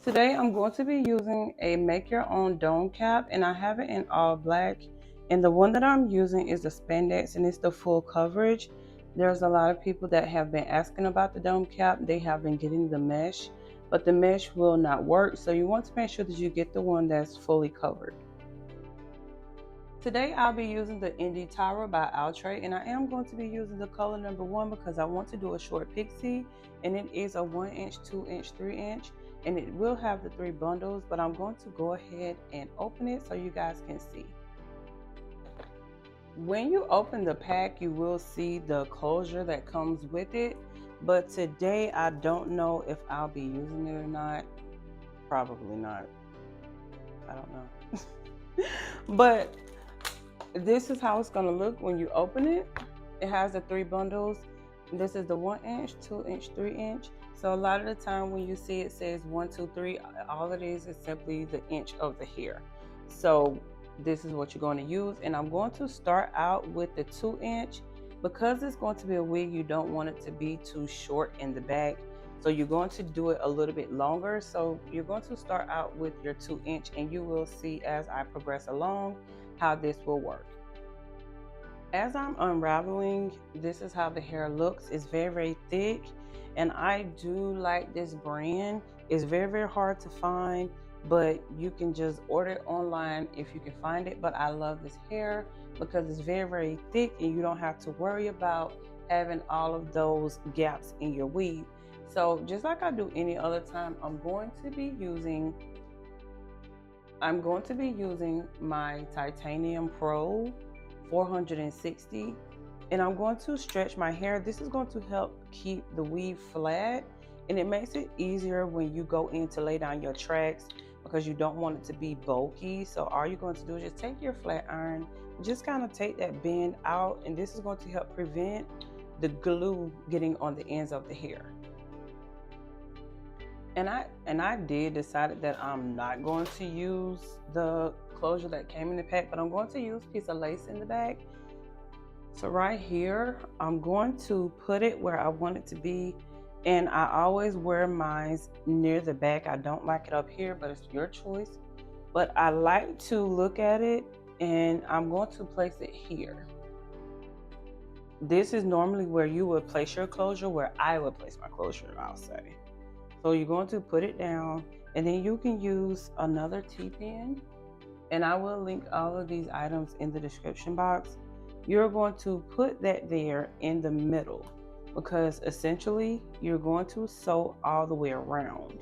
Today I'm going to be using a make your own dome cap, and I have it in all black, and the one that I'm using is the spandex and it's the full coverage. There's a lot of people that have been asking about the dome cap. They have been getting the mesh, but the mesh will not work, so you want to make sure that you get the one that's fully covered. Today I'll be using the Indie Tower by Outre, and I am going to be using the color number 1 because I want to do a short pixie, and it is a 1 inch, 2 inch, 3 inch, and it will have the 3 bundles, but I'm going to go ahead and open it so you guys can see. When you open the pack, you will see the closure that comes with it, but today I don't know if I'll be using it or not. Probably not. I don't know. But this is how it's going to look when you open it. It has the 3 bundles. This is the 1 inch, 2 inch, 3 inch. So a lot of the time when you see it says 1, 2, 3, all it is simply the inch of the hair. So this is what you're going to use, and I'm going to start out with the 2 inch. Because it's going to be a wig, you don't want it to be too short in the back, so you're going to do it a little bit longer. So you're going to start out with your 2 inch, and you will see as I progress along how this will work. As I'm unraveling, this is how the hair looks. It's very, very thick, and I do like this brand. It's very, very hard to find, but you can just order it online if you can find it. But I love this hair because it's very, very thick, and you don't have to worry about having all of those gaps in your weave. So just like I do any other time, I'm going to be using my Titanium Pro 460, and I'm going to stretch my hair. This is going to help keep the weave flat, and it makes it easier when you go in to lay down your tracks because you don't want it to be bulky. So all you're going to do is just take your flat iron, just kind of take that bend out, and this is going to help prevent the glue getting on the ends of the hair. And I did decide that I'm not going to use the closure that came in the pack, but I'm going to use a piece of lace in the back. So right here, I'm going to put it where I want it to be, and I always wear mine near the back. I don't like it up here, but it's your choice. But I like to look at it, and I'm going to place it here. This is normally where you would place your closure, where I would place my closure, I'll say. So you're going to put it down, and then you can use another T-pin, and I will link all of these items in the description box. You're going to put that there in the middle because essentially you're going to sew all the way around.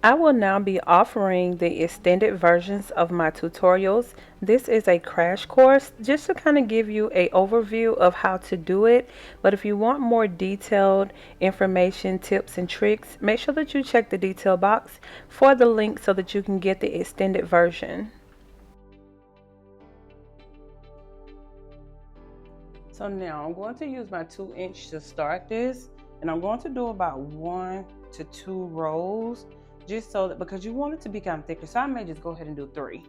I will now be offering the extended versions of my tutorials. This is a crash course just to kind of give you an overview of how to do it. But if you want more detailed information, tips, and tricks, make sure that you check the detail box for the link so that you can get the extended version. So now I'm going to use my 2 inch to start this, and I'm going to do about 1 to 2 rows, just so that, because you want it to be kind of thicker, so I may just go ahead and do 3.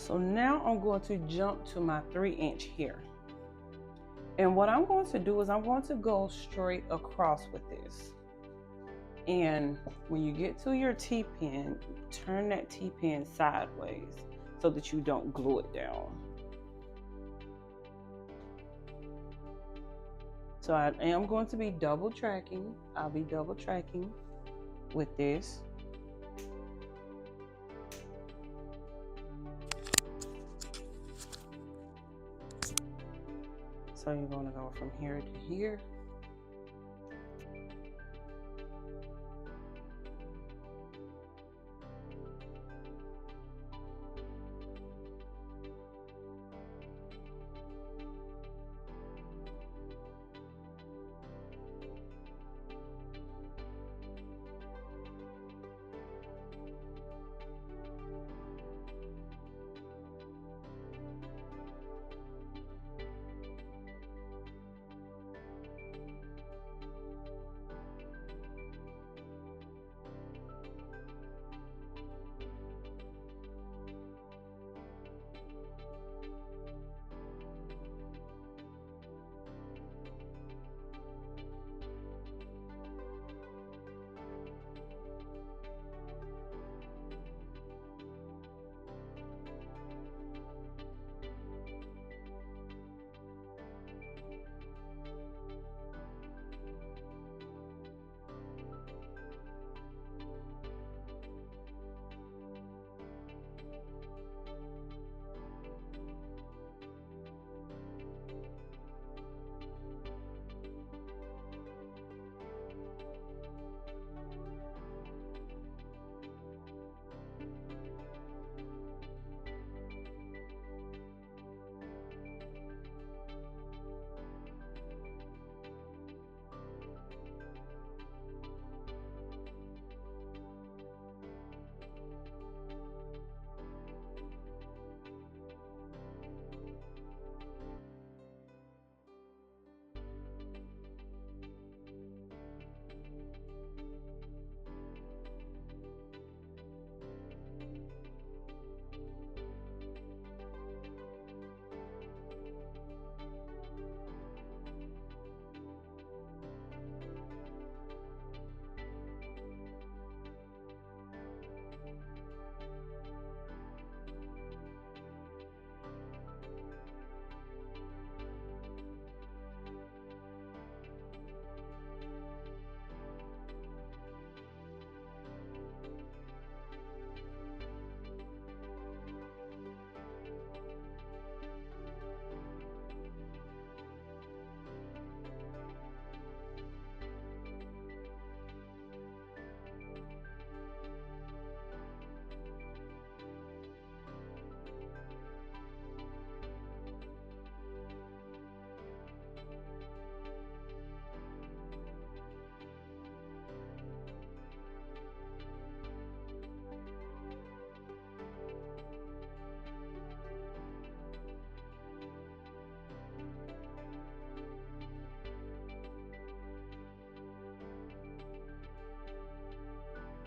So now I'm going to jump to my 3" here. And what I'm going to do is I'm going to go straight across with this. And when you get to your T-pin, turn that T-pin sideways so that you don't glue it down. So I am going to be double tracking. I'll be double tracking with this. So you're going to go from here to here.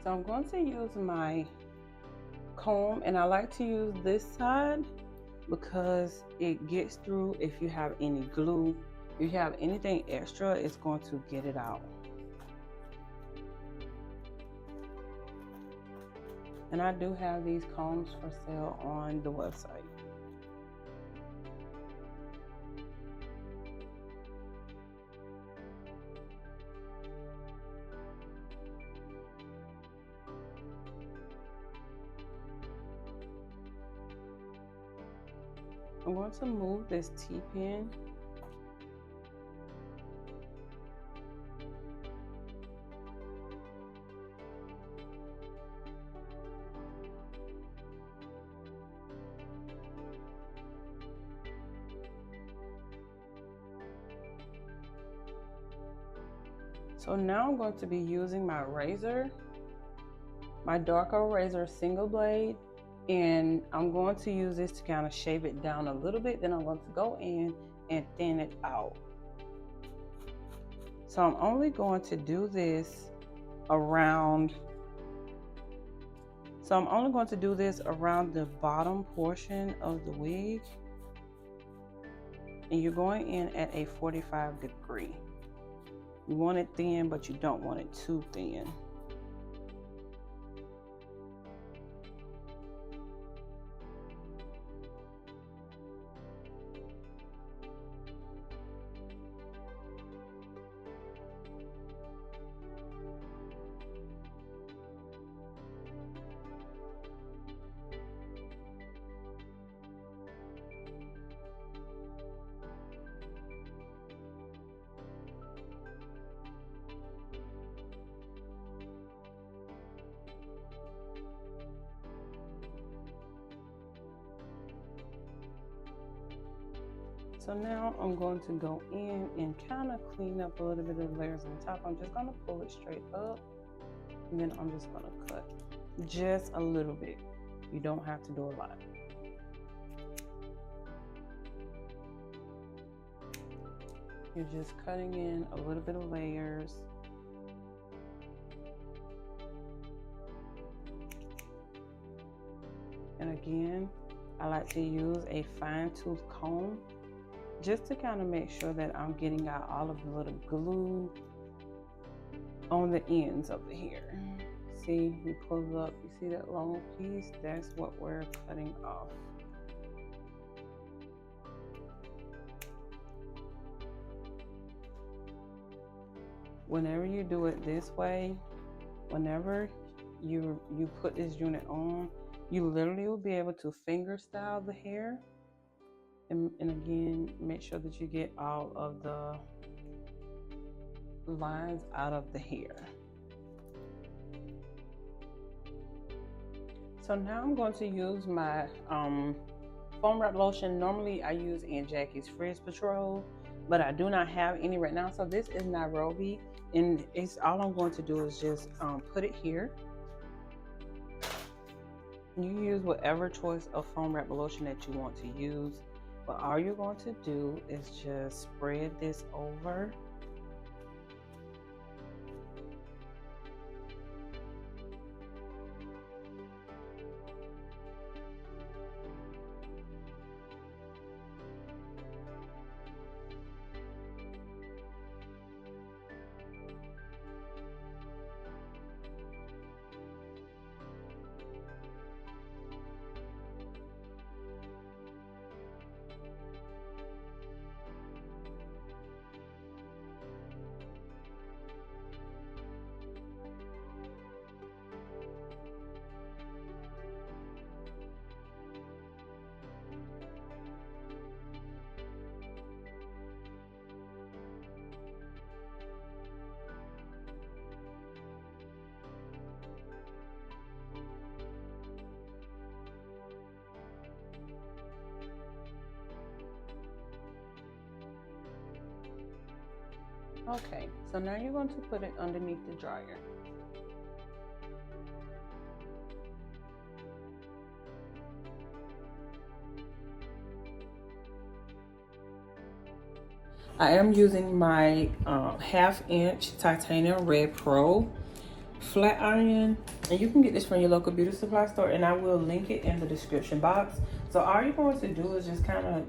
So I'm going to use my comb, and I like to use this side because it gets through. If you have any glue, if you have anything extra, it's going to get it out. And I do have these combs for sale on the website. I'm going to move this T-pin . So now I'm going to be using my razor, my darker razor single blade, and I'm going to use this to kind of shave it down a little bit. Then I'm going to go in and thin it out. So I'm only going to do this around So I'm only going to do this around the bottom portion of the wig. And you're going in at a 45°. You want it thin, but you don't want it too thin. So now I'm going to go in and kind of clean up a little bit of the layers on the top. I'm just going to pull it straight up, and then I'm just going to cut just a little bit. You don't have to do a lot. You're just cutting in a little bit of layers. And again, I like to use a fine tooth comb just to kind of make sure that I'm getting out all of the little glue on the ends of the hair. See, we pull it up, you see that long piece? That's what we're cutting off. Whenever you do it this way, whenever you put this unit on, you literally will be able to finger style the hair. And again, make sure that you get all of the lines out of the hair. So now I'm going to use my foam wrap lotion. Normally I use Aunt Jackie's Frizz Patrol, but I do not have any right now. So this is Nairobi, and it's all I'm going to do is just put it here. You use whatever choice of foam wrap lotion that you want to use. But all you're going to do is just spread this over. Okay, so now you're going to put it underneath the dryer. I am using my 1/2 inch titanium red pro flat iron, and you can get this from your local beauty supply store, and I will link it in the description box. So all you're going to do is just kind of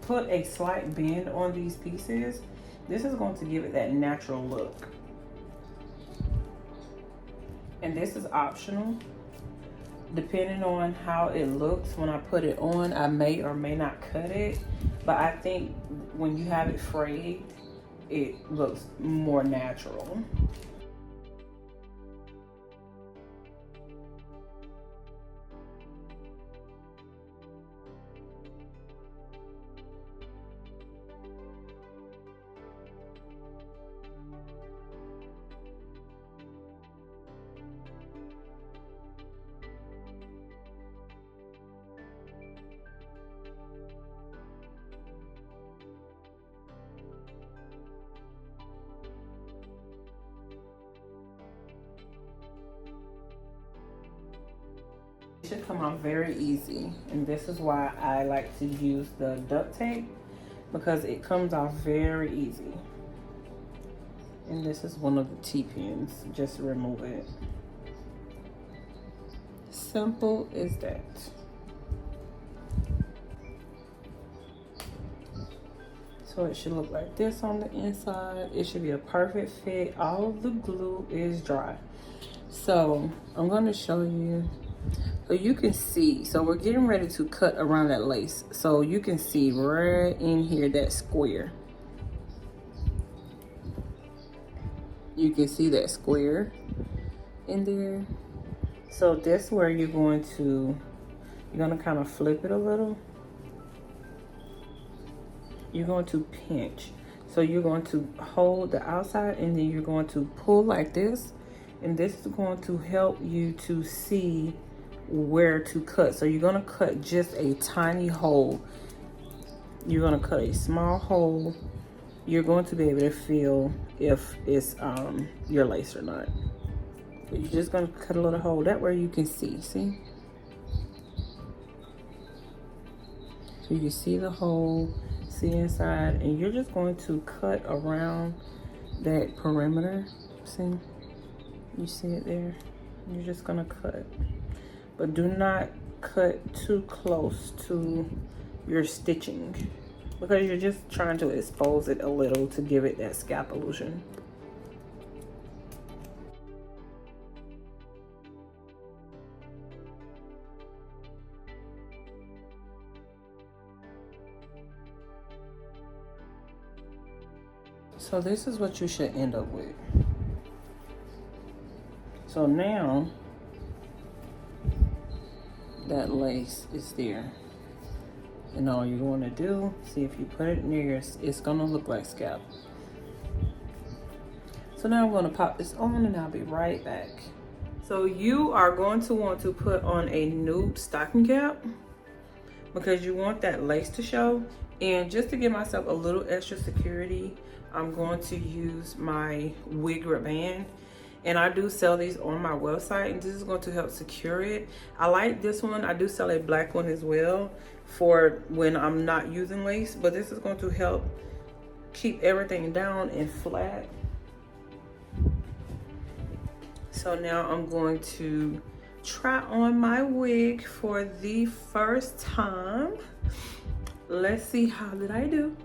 put a slight bend on these pieces. This is going to give it that natural look. And this is optional. Depending on how it looks when I put it on, I may or may not cut it. But I think when you have it frayed, it looks more natural. It should come out very easy, and this is why I like to use the duct tape, because it comes off very easy. And this is one of the T-pins, just remove it. Simple as that. So it should look like this on the inside. It should be a perfect fit. All of the glue is dry. So I'm going to show you so you can see. So we're getting ready to cut around that lace. So you can see right in here that square. You can see that square in there. So that's where you're going to kind of flip it a little. You're going to pinch. So you're going to hold the outside and then you're going to pull like this. And this is going to help you to see where to cut. So you're going to cut just a tiny hole. You're going to cut a small hole. You're going to be able to feel if it's your lace or not. But you're just going to cut a little hole. That way you can see. So you can see the hole, see inside, and you're just going to cut around that perimeter. See? You see it there? You're just gonna cut. But do not cut too close to your stitching because you're just trying to expose it a little to give it that scalp illusion. So this is what you should end up with. So now that lace is there. And all you're going to do, see if you put it near, it's going to look like scalp. So now I'm going to pop this on and I'll be right back. So you are going to want to put on a nude stocking cap because you want that lace to show. And just to give myself a little extra security, I'm going to use my wig band. And I do sell these on my website, and this is going to help secure it. I like this one. I do sell a black one as well for when I'm not using lace, but this is going to help keep everything down and flat. So now I'm going to try on my wig for the first time. Let's see, how did I do?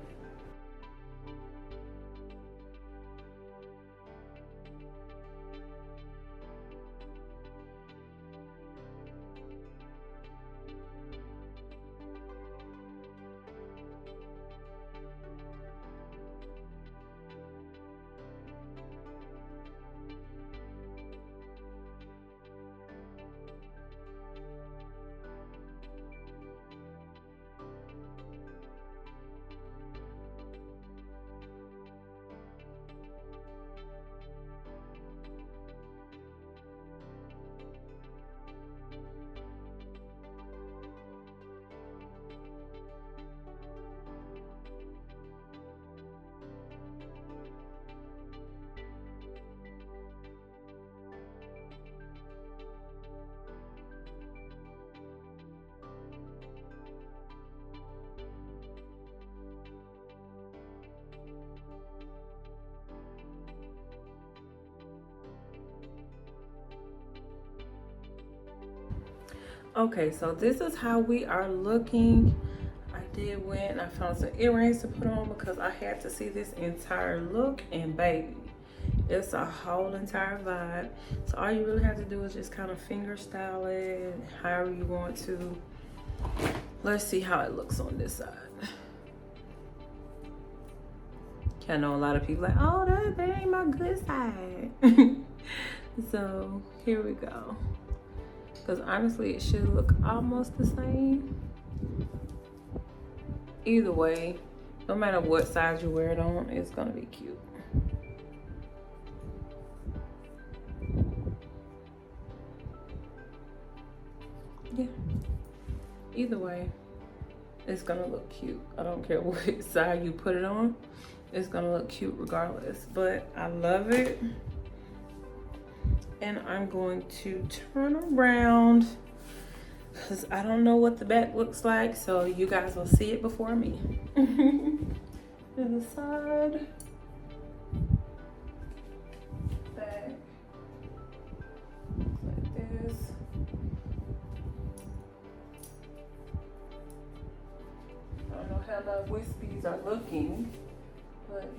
Okay, so this is how we are looking. I did went and I found some earrings to put on because I had to see this entire look, and baby, it's a whole entire vibe. So all you really have to do is just kind of finger style it however you want to. Let's see how it looks on this side. I know a lot of people like, oh, that ain't my good side. So here we go. Because honestly, it should look almost the same. Either way, no matter what size you wear it on, it's gonna be cute. Yeah. Either way, it's gonna look cute. I don't care what side you put it on. It's gonna look cute regardless. But I love it. And I'm going to turn around because I don't know what the back looks like, so you guys will see it before me. To the side, back, like this. wispies are looking, but